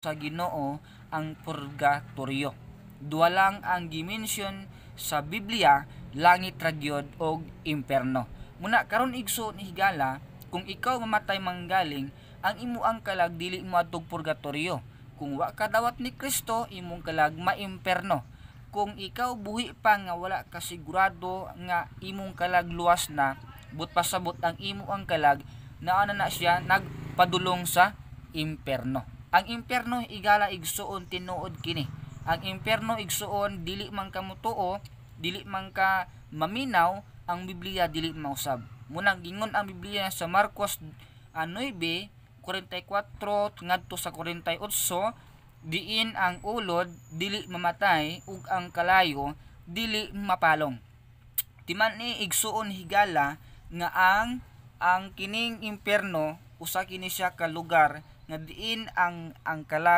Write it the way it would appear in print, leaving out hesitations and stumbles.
sa Ginoo ang purgatorio. Duha lang ang gimension sa Biblia, langit ra gyud og impierno. Muna karon igsoon higala, kung ikaw mamatay manggaling, ang imuang kalag dili mo adtog purgatorio. Kung wa ka dawat ni Kristo, imong kalag maimpierno. Kung ikaw buhi pa nga wala ka sigurado nga imong kalag luwas na, but pasabot ang imuang kalag, naa na siya nagpadulong sa impierno. Ang impierno igala igsuon tinuod kini. Ang impierno igsuon dili man ka mutuo, dili man ka maminaw, ang Biblia dili mausab. Munang gingon ang Biblia sa Marcos 9:44 ngadto sa 48, diin ang ulod dili mamatay ug ang kalayo dili mapalong. Timan ni igsuon higala nga ang kining impierno usa kini siya ka lugar nga diin ang kalag